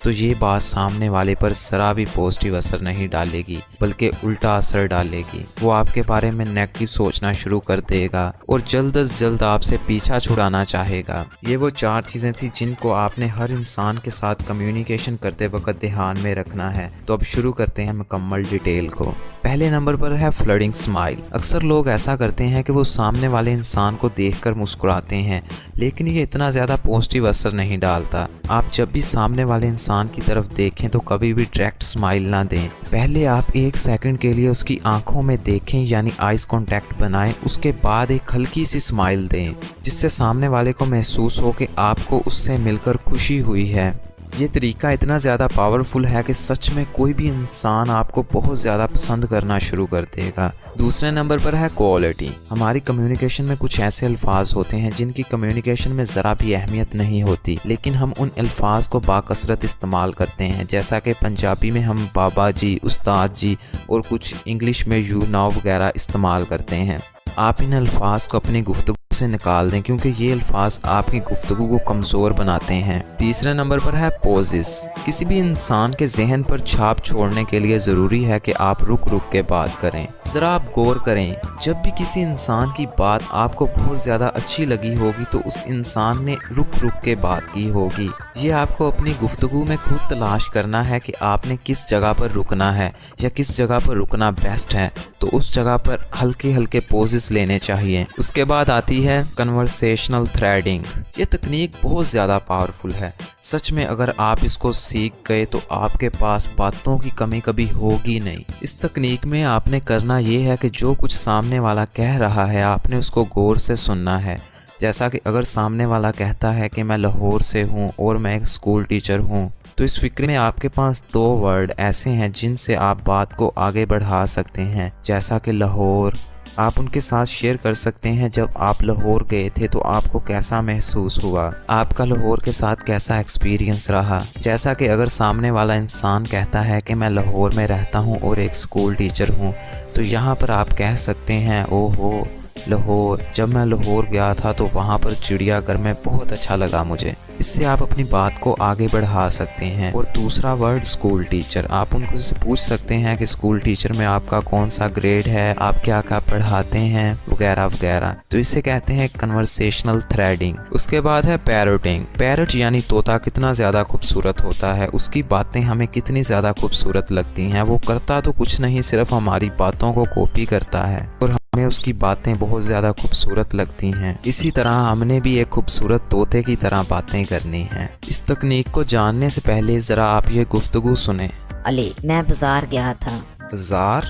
تو یہ بات سامنے والے پر ذرا بھی پازیٹیو اثر نہیں ڈالے گی بلکہ الٹا اثر ڈالے گی. وہ آپ کے بارے میں نیگیٹو سوچنا شروع کر دے گا اور جلد از جلد آپ سے پیچھا چھڑانا چاہے گا. یہ وہ 4 چیزیں تھیں جن کو آپ نے ہر انسان کے ساتھ کمیونیکیشن کرتے وقت دھیان میں رکھنا ہے. تو اب شروع کرتے ہیں مکمل ڈیٹیل کو. پہلے نمبر پر ہے فلڈنگ اسمائل. اکثر لوگ ایسا کرتے ہیں کہ وہ سامنے والے انسان کو دیکھ کر مسکراتے ہیں لیکن یہ اتنا زیادہ پازیٹیو اثر نہیں ڈالتا. آپ جب بھی سامنے والے انسان کی طرف دیکھیں تو کبھی بھی ڈائریکٹ اسمائل نہ دیں. پہلے آپ 1 سیکنڈ کے لیے اس کی آنکھوں میں دیکھیں یعنی آئیز کانٹیکٹ بنائیں. اس کے بعد ایک ہلکی سی اسمائل دیں جس سے سامنے والے کو محسوس ہو کہ آپ کو اس سے مل کر خوشی ہوئی ہے. یہ طریقہ اتنا زیادہ پاورفل ہے کہ سچ میں کوئی بھی انسان آپ کو بہت زیادہ پسند کرنا شروع کر دے گا. دوسرے نمبر پر ہے کوالٹی. ہماری کمیونیکیشن میں کچھ ایسے الفاظ ہوتے ہیں جن کی کمیونیکیشن میں ذرا بھی اہمیت نہیں ہوتی لیکن ہم ان الفاظ کو باکثرت استعمال کرتے ہیں. جیسا کہ پنجابی میں ہم بابا جی، استاد جی اور کچھ انگلش میں یو ناؤ وغیرہ استعمال کرتے ہیں. آپ ان الفاظ کو اپنی گفتگو سے نکال دیں کیونکہ یہ الفاظ آپ کی گفتگو کو کمزور بناتے ہیں. تیسرے نمبر پر ہے پوزز. کسی بھی انسان کے ذہن پر چھاپ چھوڑنے کے لیے ضروری ہے کہ آپ رک رک کے بات کریں. ذرا آپ غور کریں، جب بھی کسی انسان کی بات آپ کو بہت زیادہ اچھی لگی ہوگی تو اس انسان نے رک رک کے بات کی ہوگی. یہ آپ کو اپنی گفتگو میں خود تلاش کرنا ہے کہ آپ نے کس جگہ پر رکنا ہے یا کس جگہ پر رکنا بیسٹ ہے. تو اس جگہ پر ہلکے ہلکے پوزز لینے چاہیے. اس کے بعد آتی ہے کنورسیشنل تھریڈنگ. یہ تکنیک بہت زیادہ پاورفل ہے. سچ میں اگر آپ اس کو سیکھ گئے تو آپ کے پاس باتوں کی کمی کبھی ہوگی نہیں. اس تکنیک میں آپ نے کرنا یہ ہے کہ جو کچھ سامنے والا کہہ رہا ہے آپ نے اس کو غور سے سننا ہے. جیسا کہ اگر سامنے والا کہتا ہے کہ میں لاہور سے ہوں اور میں ایک اسکول ٹیچر ہوں تو اس فکر میں آپ کے پاس 2 ورڈ ایسے ہیں جن سے آپ بات کو آگے بڑھا سکتے ہیں. جیسا کہ لاہور. آپ ان کے ساتھ شیئر کر سکتے ہیں جب آپ لاہور گئے تھے تو آپ کو کیسا محسوس ہوا، آپ کا لاہور کے ساتھ کیسا ایکسپیرینس رہا. جیسا کہ اگر سامنے والا انسان کہتا ہے کہ میں لاہور میں رہتا ہوں اور ایک اسکول ٹیچر ہوں تو یہاں پر آپ کہہ سکتے ہیں او ہو لاہور، جب میں لاہور گیا تھا تو وہاں پر چڑیا گھر میں بہت اچھا لگا مجھے. اس سے آپ اپنی بات کو آگے بڑھا سکتے ہیں. اور دوسرا ورڈ اسکول ٹیچر. آپ ان کو سے پوچھ سکتے ہیں کہ اسکول ٹیچر میں آپ کا کون سا گریڈ ہے، آپ کیا کیا پڑھاتے ہیں وغیرہ وغیرہ. تو اسے کہتے ہیں کنورسیشنل تھریڈنگ. اس کے بعد ہے پیرٹنگ. پیرٹ یعنی طوطا کتنا زیادہ خوبصورت ہوتا ہے، اس کی باتیں ہمیں کتنی زیادہ خوبصورت لگتی ہیں. وہ کرتا تو کچھ نہیں، صرف ہماری باتوں کو کاپی کرتا ہے اور ہمیں اس کی باتیں بہت زیادہ خوبصورت لگتی ہیں. اسی طرح ہم نے بھی ایک خوبصورت طوطے کی طرح باتیں کرنی ہیں. اس تکنیک کو جاننے سے پہلے ذرا آپ یہ گفتگو سنیں. علی، میں بازار گیا تھا. بازار؟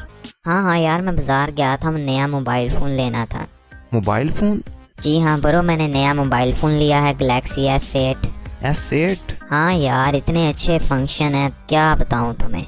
ہاں یار، میں بازار گیا تھا، میں نیا موبائل فون لینا تھا. Mobile phone? جی ہاں برو، میں نے نیا موبائل فون لیا ہے، گلیکسی S8. S8؟ ہاں یار، اتنے اچھے فنکشن ہیں کیا بتاؤں تمہیں.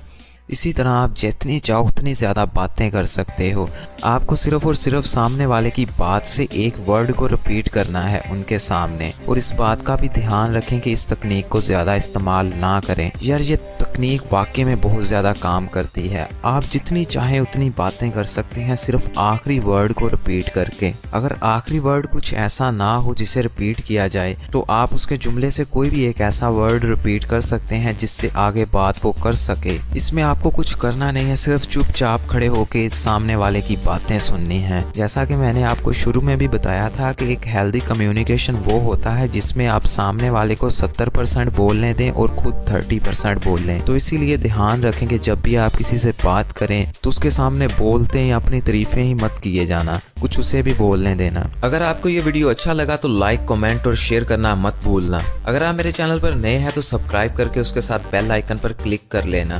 اسی طرح آپ جتنی چاہو اتنی زیادہ باتیں کر سکتے ہو. آپ کو صرف اور صرف سامنے والے کی بات سے ایک ورڈ کو رپیٹ کرنا ہے ان کے سامنے. اور اس بات کا بھی دھیان رکھیں کہ اس تکنیک کو زیادہ استعمال نہ کریں. یار یہ تکنیک واقعی میں بہت زیادہ کام کرتی ہے. آپ جتنی چاہیں اتنی باتیں کر سکتے ہیں صرف آخری ورڈ کو رپیٹ کر کے. اگر آخری ورڈ کچھ ایسا نہ ہو جسے رپیٹ کیا جائے تو آپ اس کے جملے سے کوئی بھی ایک ایسا ورڈ رپیٹ کر سکتے ہیں جس سے آگے بات وہ کر سکے. اس میں آپ کو کچھ کرنا نہیں ہے، صرف چپ چاپ کھڑے ہو کے سامنے والے کی باتیں سننی ہیں. جیسا کہ میں نے آپ کو شروع میں بھی بتایا تھا کہ ایک ہیلدی کمیونیکیشن وہ ہوتا ہے جس میں آپ سامنے والے کو 70% بولنے دیں اور خود 30% بول لیں. تو اسی لیے دھیان رکھیں کہ جب بھی آپ کسی سے بات کریں تو اس کے سامنے بولتے ہیں اپنی تعریفیں ہی مت کیے جانا، کچھ اسے بھی بولنے دینا. اگر آپ کو یہ ویڈیو اچھا لگا تو لائک، کمنٹ اور شیئر کرنا مت بھولنا. اگر آپ میرے چینل پر نئے ہیں تو سبسکرائب کر کے اس کے ساتھ بیل آئیکن پر کلک کر لینا.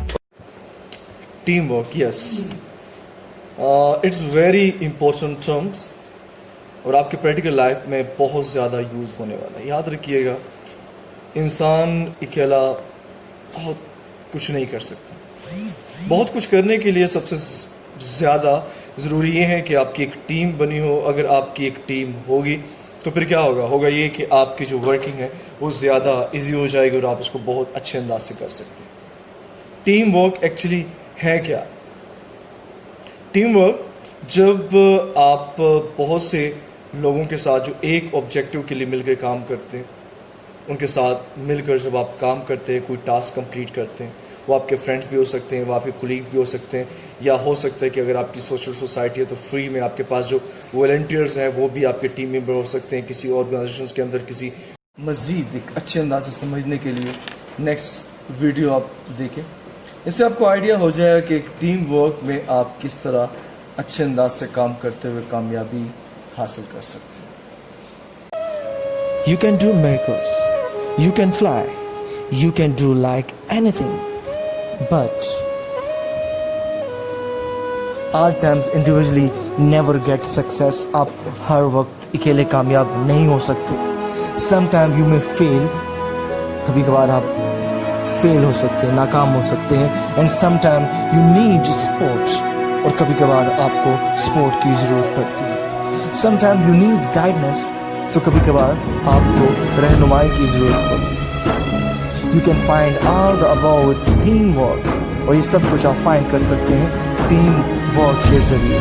Team work, yes, it's very important terms اور آپ کے پریکٹیکل لائف میں بہت زیادہ یوز ہونے والا ہے. یاد رکھیے گا، انسان اکیلا بہت کچھ نہیں کر سکتا. بہت کچھ کرنے کے لیے سب سے زیادہ ضروری یہ ہے کہ آپ کی ایک ٹیم بنی ہو. اگر آپ کی ایک ٹیم ہوگی تو پھر کیا ہوگا یہ کہ آپ کی جو ورکنگ ہے وہ زیادہ ایزی ہو جائے گی اور آپ اس کو بہت اچھے انداز سے کر سکتے ہیں. ٹیم ورک ایکچولی ہے کیا؟ ٹیم ورک جب آپ بہت سے لوگوں کے ساتھ جو ایک آبجیکٹو کے لیے مل کر کام کرتے ہیں ان کے ساتھ مل کر جب آپ کام کرتے ہیں, کوئی ٹاسک کمپلیٹ کرتے ہیں, وہ آپ کے فرینڈس بھی ہو سکتے ہیں, وہ آپ کے کولیگز بھی ہو سکتے ہیں, یا ہو سکتا ہے کہ اگر آپ کی سوشل سوسائٹی ہے تو فری میں آپ کے پاس جو والنٹیئرز ہیں وہ بھی آپ کے ٹیم ممبر ہو سکتے ہیں کسی آرگنائزیشنز کے اندر. کسی مزید ایک اچھے انداز سے سمجھنے کے لیے نیکسٹ ویڈیو آپ دیکھیں, اس سے آپ کو آئیڈیا ہو جائے گا کہ ایک ٹیم ورک میں آپ کس طرح اچھے انداز سے کام کرتے ہوئے کامیابی حاصل کر سکتے ہیں. You can do miracles. You can fly. You can do like anything. But all times individually never get success. آپ ہر وقت اکیلے کامیاب نہیں ہو سکتے. Sometimes you may fail. کبھی کبھار آپ فیل ہو سکتے ہیں, ناکام ہو سکتے ہیں. And sometimes you need support. اور کبھی کبھار آپ کو سپورٹ کی ضرورت پڑتی ہے. Sometimes you need guidance. تو کبھی کبھار آپ کو رہنمائی کی ضرورت ہوتی ہے. You can find all the above with team work. اور یہ سب کچھ آپ فائنڈ کر سکتے ہیں ٹیم ورک کے ذریعے.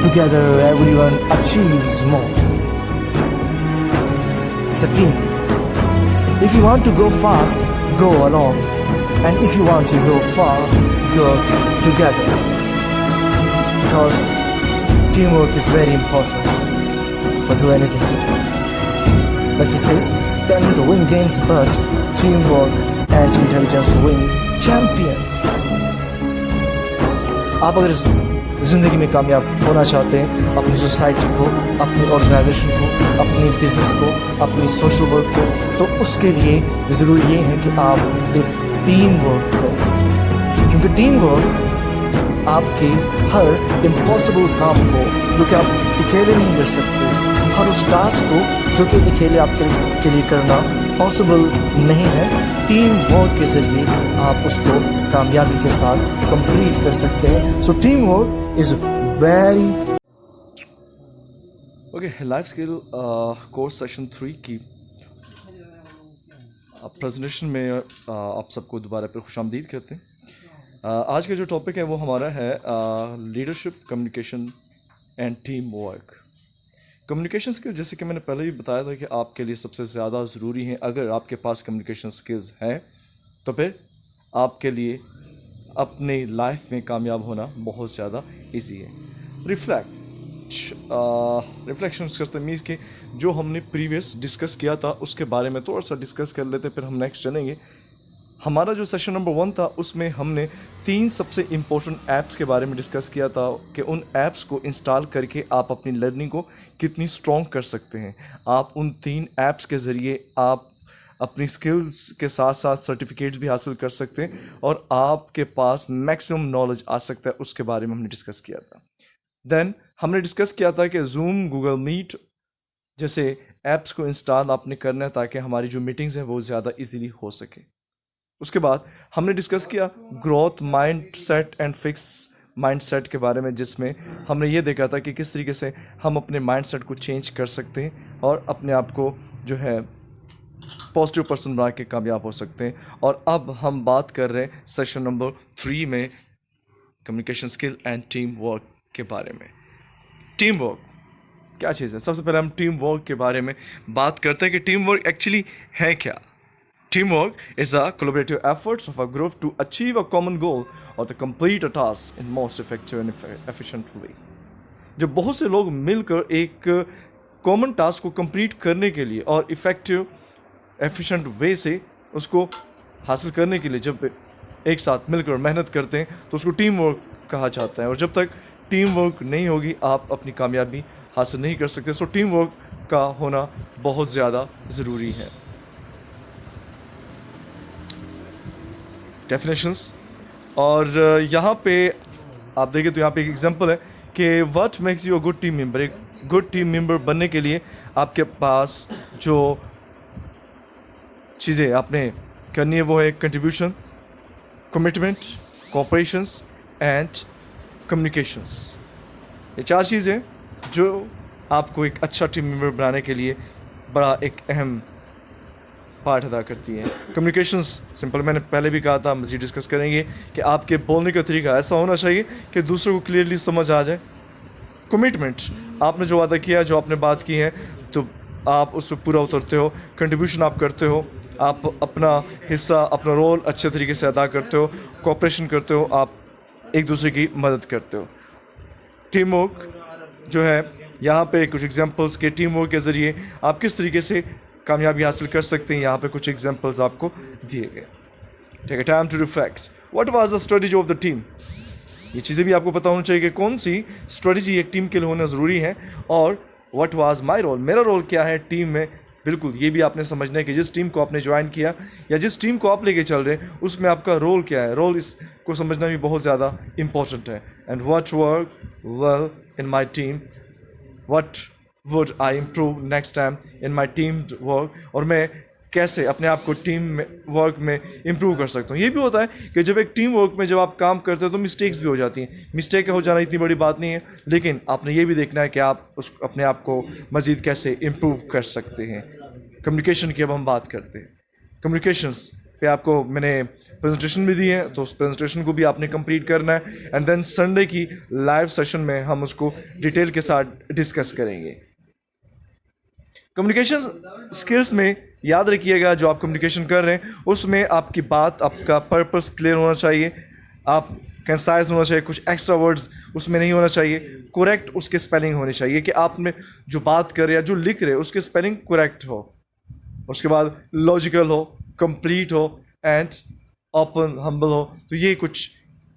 Together everyone achieves more. It's a team. If you want to go fast, go alone. And if you want to go far, go together. Because teamwork is very important. For do anything. But it says, talent win games, but teamwork and intelligence win champions. آپ اگر زندگی میں کامیاب ہونا چاہتے ہیں, اپنی society کو, اپنی آرگنائزیشن کو, اپنی بزنس کو, اپنی سوشل ورک کو, تو اس کے لیے ضروری یہ ہے کہ آپ ایک ٹیم ورک کریں. کیونکہ ٹیم ورک آپ کے ہر امپاسبل کام کو, جو کہ آپ اکیلے نہیں کر سکتے, ہر اس ٹاسک کو جو کہ اکیلے آپ کے لیے کرنا پاسبل نہیں ہے, ٹیم ورک کے ذریعے آپ اس کو کامیابی کے ساتھ کمپلیٹ کر سکتے ہیں. So team work is very okay. Life skill course session 3 کی پریزنٹیشن میں آپ سب کو دوبارہ پہ خوش آمدید کہتے ہیں. آج کا جو ٹاپک ہے وہ ہمارا ہے leadership, communication and team work. Communication skill جیسے کہ میں نے پہلے بھی بتایا تھا کہ آپ کے لیے سب سے زیادہ ضروری ہیں. اگر آپ کے پاس کمیونیکیشن اسکلز ہیں تو پھر آپ کے لیے اپنی لائف میں کامیاب ہونا بہت زیادہ ایزی ہے. ریفلیکشن کرتے مینس کہ جو ہم نے پریویس ڈسکس کیا تھا اس کے بارے میں تھوڑا سا ڈسکس کر لیتے, پھر ہم نیکسٹ چلیں گے. ہمارا جو سیشن نمبر 1 تھا اس میں ہم نے 3 سب سے امپورٹنٹ ایپس کے بارے میں ڈسکس کیا تھا کہ ان ایپس کو انسٹال کر کے آپ اپنی لرننگ کو کتنی اسٹرانگ کر سکتے ہیں. آپ ان 3 ایپس کے ذریعے آپ اپنی سکلز کے ساتھ ساتھ سرٹیفکیٹس بھی حاصل کر سکتے ہیں اور آپ کے پاس میکسیمم نالج آ سکتا ہے. اس کے بارے میں ہم نے ڈسکس کیا تھا. دین ہم نے ڈسکس کیا تھا کہ زوم, گوگل میٹ جیسے ایپس کو انسٹال آپ نے کرنا ہے تاکہ ہماری جو میٹنگز ہیں وہ زیادہ ایزیلی ہو سکے. اس کے بعد ہم نے ڈسکس کیا growth mindset and fix mindset کے بارے میں, جس میں ہم نے یہ دیکھا تھا کہ کس طریقے سے ہم اپنے مائنڈ سیٹ کو چینج کر سکتے ہیں اور اپنے آپ کو جو ہے پازیٹیو پرسن بنا کے کامیاب ہو سکتے ہیں. اور اب ہم بات کر رہے ہیں سیشن نمبر 3 میں communication skill and team work کے بارے میں. ٹیم ورک کیا چیز ہے؟ سب سے پہلے ہم ٹیم ورک کے بارے میں بات کرتے ہیں کہ ٹیم ورک ایکچولی ہے کیا. Team work is the collaborative efforts of a group to achieve a common goal or to complete a task in most effective and efficient way. جب بہت سے لوگ مل کر ایک کامن ٹاسک کو کمپلیٹ کرنے کے لیے اور افیکٹو ایفیشینٹ وے سے اس کو حاصل کرنے کے لیے جب ایک ساتھ مل کر محنت کرتے ہیں تو اس کو ٹیم ورک کہا جاتا ہے. اور جب تک ٹیم ورک نہیں ہوگی آپ اپنی کامیابی حاصل نہیں کر سکتے. سو ٹیم ورک کا ہونا بہت زیادہ ضروری ہے. ڈیفینیشنس, اور یہاں پہ آپ دیکھیں تو یہاں پہ ایک ایگزامپل ہے کہ what makes you a good team member. ایک گڈ ٹیم ممبر بننے کے لیے آپ کے پاس جو چیزیں آپ نے کرنی ہے وہ ہے کنٹریبیوشن, کمٹمنٹ, کوآپریشنس اینڈ کمیونیکیشنس. یہ 4 چیزیں جو آپ کو ایک اچھا ٹیم ممبر بنانے کے لیے بڑا ایک اہم پارٹ ادا کرتی ہیں. کمیونیکیشنس سمپل میں نے پہلے بھی کہا تھا, مزید ڈسکس کریں گے کہ آپ کے بولنے کا طریقہ ایسا ہونا چاہیے کہ دوسروں کو کلیئرلی سمجھ آ جائے. کمٹمنٹ, آپ نے جو وعدہ کیا ہے, جو آپ نے بات کی ہے, تو آپ اس پہ پورا اترتے ہو, کنٹریبیوشن آپ کرتے ہو, آپ اپنا حصہ اپنا رول اچھے طریقے سے ادا کرتے ہو, کوآپریشن کرتے ہو, آپ ایک دوسرے کی مدد کرتے ہو. ٹیم ورک جو ہے یہاں پہ کچھ ایگزامپلس کے ٹیم ورک کے ذریعے آپ کس طریقے سے کامیابی حاصل کر سکتے ہیں, یہاں پہ کچھ ایگزامپلس آپ کو دیے گئے. ٹھیک ہے, time to reflect. What was the strategy of the team. یہ چیزیں بھی آپ کو پتہ ہونا چاہیے کہ کون سی اسٹریٹجی ایک ٹیم کے لیے ہونا ضروری ہے, اور واٹ واز مائی رول, میرا رول کیا ہے ٹیم میں. بالکل یہ بھی آپ نے سمجھنا ہے کہ جس ٹیم کو آپ نے جوائن کیا یا جس ٹیم کو آپ لے کے چل رہے ہیں اس میں آپ کا رول کیا ہے. رول اس کو سمجھنا بھی بہت زیادہ امپورٹنٹ ہے. And what work well in my team, what would I improve next time in my team work, اور میں کیسے اپنے آپ کو ٹیم ورک میں امپروو کر سکتا ہوں. یہ بھی ہوتا ہے کہ جب ایک ٹیم ورک میں جب آپ کام کرتے ہو تو مسٹیکس بھی ہو جاتی ہیں. مسٹیک ہو جانا اتنی بڑی بات نہیں ہے, لیکن آپ نے یہ بھی دیکھنا ہے کہ آپ اپنے آپ کو مزید کیسے امپروو کر سکتے ہیں. کمیونیکیشن کی اب ہم بات کرتے ہیں. کمیونیکیشنس پہ آپ کو میں نے پریزنٹیشن بھی دی ہے, تو اس پریزنٹیشن کو بھی آپ نے کمپلیٹ کرنا ہے. اینڈ دین سنڈے کی لائیو سیشن میں ہم اس کو ڈیٹیل کے ساتھ ڈسکس کریں گے. کمیونیکیشن اسکلس میں یاد رکھیے گا, جو آپ کمیونیکیشن کر رہے ہیں اس میں آپ کی بات, آپ کا پرپس کلیئر ہونا چاہیے, آپ کنسائز ہونا چاہیے, کچھ ایکسٹرا ورڈز اس میں نہیں ہونا چاہیے, کریکٹ اس کے اسپیلنگ ہونی چاہیے کہ آپ نے جو بات کر رہے یا جو لکھ رہے اس کے اسپیلنگ کریکٹ ہو. اس کے بعد لاجیکل ہو, کمپلیٹ ہو, اینڈ اوپن ہمبل ہو. تو یہ کچھ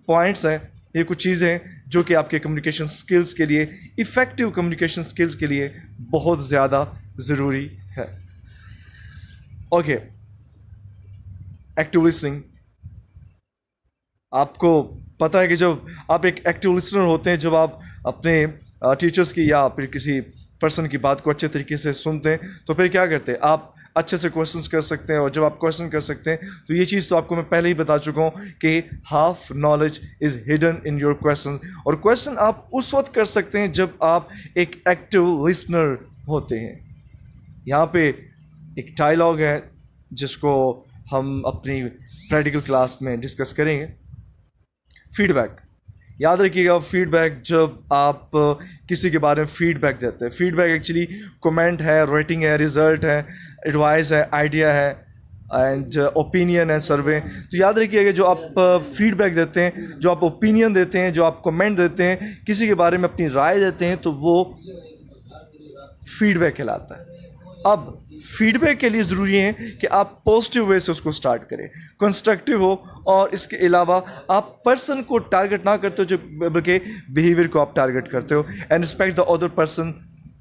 پوائنٹس ہیں, یہ کچھ چیزیں ہیں جو کہ آپ کے کمیونیکیشن اسکلس کے لیے, افیکٹو کمیونیکیشن اسکلس کے لیے بہت زیادہ ضروری ہے. Okay, active listening. آپ کو پتہ ہے کہ جب آپ ایک ایکٹیو لسنر ہوتے ہیں, جب آپ اپنے ٹیچرس کی یا پھر کسی پرسن کی بات کو اچھے طریقے سے سنتے ہیں تو پھر کیا کرتے ہیں, آپ اچھے سے کویشچنس کر سکتے ہیں. اور جب آپ کویشچن کر سکتے ہیں تو یہ چیز تو آپ کو میں پہلے ہی بتا چکا ہوں کہ half knowledge is hidden in your question. اور کویشچن آپ اس وقت کر سکتے ہیں جب آپ ایک ایکٹیو لسنر ہوتے ہیں. یہاں پہ ایک ڈائلاگ ہے جس کو ہم اپنی پریکٹیکل کلاس میں ڈسکس کریں گے. Feedback. یاد رکھیے گا, فیڈ بیک جب آپ کسی کے بارے میں فیڈ بیک دیتے ہیں, فیڈ بیک ایکچولی کومنٹ ہے, ریٹنگ ہے, ریزلٹ ہے, ایڈوائز ہے, آئیڈیا ہے, اینڈ اوپینین ہے, سروے. تو یاد رکھیے گا جو آپ فیڈ بیک دیتے ہیں, جو آپ اوپینین دیتے ہیں, جو آپ کمنٹ دیتے ہیں, کسی کے بارے میں اپنی رائے دیتے ہیں, تو وہ فیڈ بیک کہلاتا ہے. اب فیڈ بیک کے لیے ضروری ہے کہ آپ پازیٹیو وے سے اس کو سٹارٹ کریں, کنسٹرکٹیو ہو, اور اس کے علاوہ آپ پرسن کو ٹارگٹ نہ کرتے ہو بلکہ بیہیویئر کو آپ ٹارگٹ کرتے ہو. And respect the other person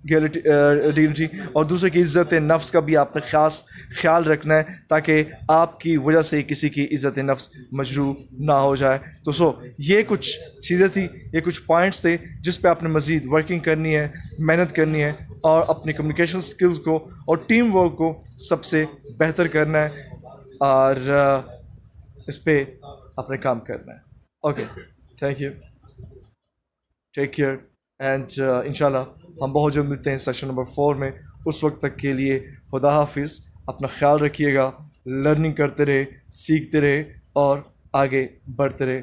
dignity, اور دوسرے کی عزت نفس کا بھی آپ نے خاص خیال رکھنا ہے تاکہ آپ کی وجہ سے کسی کی عزت نفس مجروح نہ ہو جائے. تو یہ کچھ چیزیں تھیں, یہ کچھ پوائنٹس تھے جس پہ آپ نے مزید ورکنگ کرنی ہے, محنت کرنی ہے, اور اپنی کمیونیکیشن اسکلس کو اور ٹیم ورک کو سب سے بہتر کرنا ہے, اور اس پہ اپنے کام کرنا ہے. Okay, thank you, take care, and انشاءاللہ ہم بہت جلد ملتے ہیں سیشن نمبر 4 میں. اس وقت تک کے لیے خدا حافظ. اپنا خیال رکھیے گا, لرننگ کرتے رہے, سیکھتے رہے, اور آگے بڑھتے رہے.